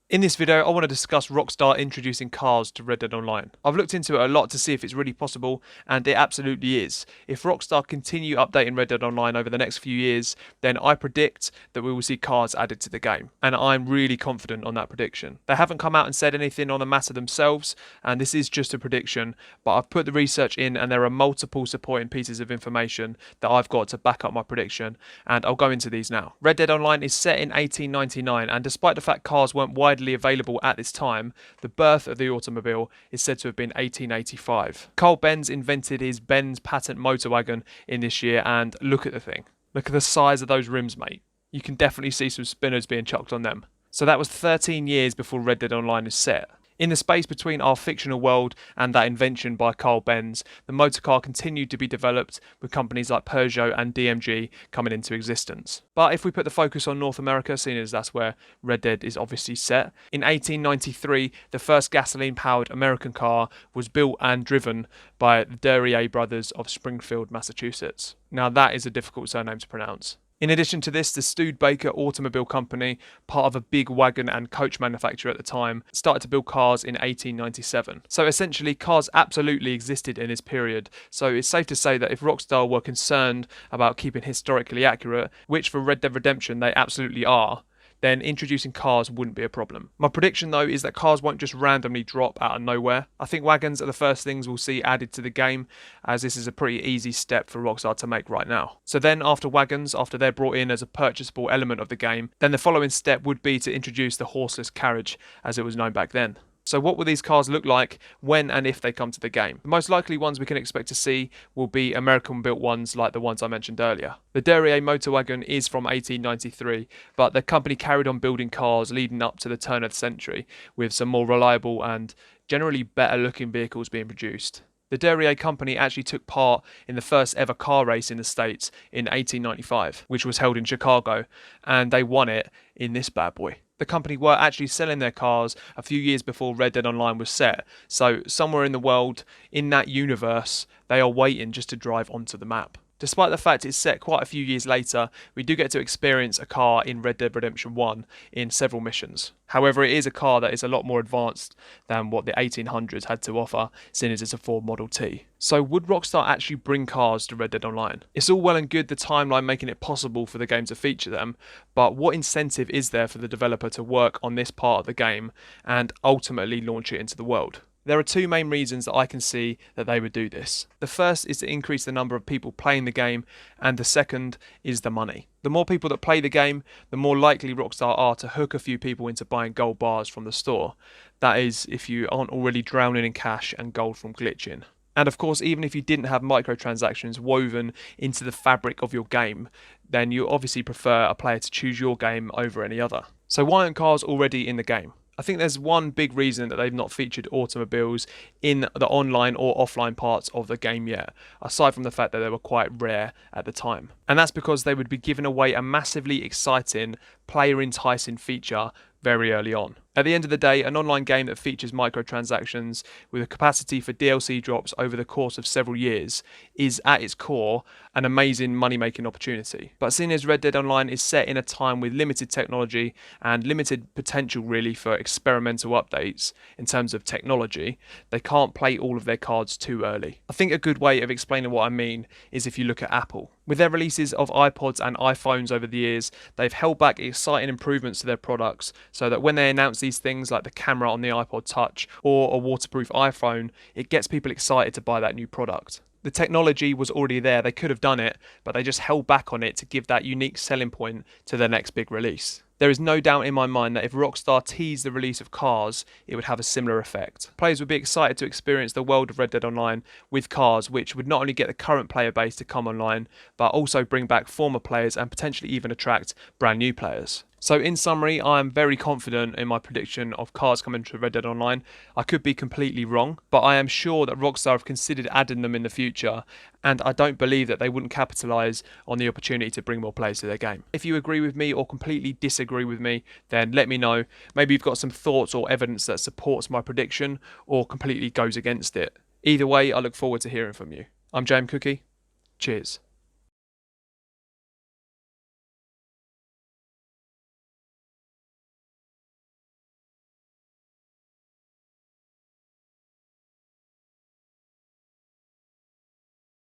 In this video, I want to discuss Rockstar introducing cars to Red Dead Online. I've looked into it a lot to see if it's really possible, and it absolutely is. If Rockstar continue updating Red Dead Online over the next few years, then I predict that we will see cars added to the game, and I'm really confident on that prediction. They haven't come out and said anything on the matter themselves, and this is just a prediction, but I've put the research in and there are multiple supporting pieces of information that I've got to back up my prediction, and I'll go into these now. Red Dead Online is set in 1899, and despite the fact cars weren't widely available at this time, the birth of the automobile is said to have been 1885. Carl Benz invented his Benz patent motor wagon in this year, and look at the thing. Look at the size of those rims, mate. You can definitely see some spinners being chucked on them. So that was 13 years before Red Dead Online is set. In the space between our fictional world and that invention by Carl Benz, the motor car continued to be developed with companies like Peugeot and DMG coming into existence. But if we put the focus on North America, seeing as that's where Red Dead is obviously set, in 1893, the first gasoline-powered American car was built and driven by the Duryea brothers of Springfield, Massachusetts. Now that is a difficult surname to pronounce. In addition to this, the Studebaker Automobile Company, part of a big wagon and coach manufacturer at the time, started to build cars in 1897. So essentially, cars absolutely existed in this period. So it's safe to say that if Rockstar were concerned about keeping historically accurate, which for Red Dead Redemption they absolutely are, then introducing cars wouldn't be a problem. My prediction though is that cars won't just randomly drop out of nowhere. I think wagons are the first things we'll see added to the game, as this is a pretty easy step for Rockstar to make right now. So then after wagons, after they're brought in as a purchasable element of the game, then the following step would be to introduce the horseless carriage as it was known back then. So what will these cars look like when and if they come to the game? The most likely ones we can expect to see will be American-built ones like the ones I mentioned earlier. The Duryea motor wagon is from 1893, but the company carried on building cars leading up to the turn of the century, with some more reliable and generally better-looking vehicles being produced. The Duryea company actually took part in the first ever car race in the States in 1895, which was held in Chicago, and they won it in this bad boy. The company were actually selling their cars a few years before Red Dead Online was set, so somewhere in the world, in that universe, they are waiting just to drive onto the map. Despite the fact it's set quite a few years later, we do get to experience a car in Red Dead Redemption 1 in several missions. However, it is a car that is a lot more advanced than what the 1800s had to offer, seeing as it's a Ford Model T. So would Rockstar actually bring cars to Red Dead Online? It's all well and good the timeline making it possible for the game to feature them, but what incentive is there for the developer to work on this part of the game and ultimately launch it into the world? There are two main reasons that I can see that they would do this. The first is to increase the number of people playing the game, and the second is the money. The more people that play the game, the more likely Rockstar are to hook a few people into buying gold bars from the store. That is, if you aren't already drowning in cash and gold from glitching. And of course, even if you didn't have microtransactions woven into the fabric of your game, then you obviously prefer a player to choose your game over any other. So why aren't cars already in the game? I think there's one big reason that they've not featured automobiles in the online or offline parts of the game yet, aside from the fact that they were quite rare at the time. And that's because they would be giving away a massively exciting, player-enticing feature very early on. At the end of the day, an online game that features microtransactions with a capacity for DLC drops over the course of several years is at its core an amazing money-making opportunity. But seeing as Red Dead Online is set in a time with limited technology and limited potential really for experimental updates in terms of technology, they can't play all of their cards too early. I think a good way of explaining what I mean is if you look at Apple. With their releases of iPods and iPhones over the years, they've held back exciting improvements to their products so that when they announce these things like the camera on the iPod Touch or a waterproof iPhone, it gets people excited to buy that new product. The technology was already there, they could have done it, but they just held back on it to give that unique selling point to their next big release. There is no doubt in my mind that if Rockstar teased the release of cars, it would have a similar effect. Players would be excited to experience the world of Red Dead Online with cars, which would not only get the current player base to come online, but also bring back former players and potentially even attract brand new players. So in summary, I am very confident in my prediction of cars coming to Red Dead Online. I could be completely wrong, but I am sure that Rockstar have considered adding them in the future, and I don't believe that they wouldn't capitalise on the opportunity to bring more players to their game. If you agree with me or completely disagree with me, then let me know. Maybe you've got some thoughts or evidence that supports my prediction or completely goes against it. Either way, I look forward to hearing from you. I'm JmCooKie. Cheers.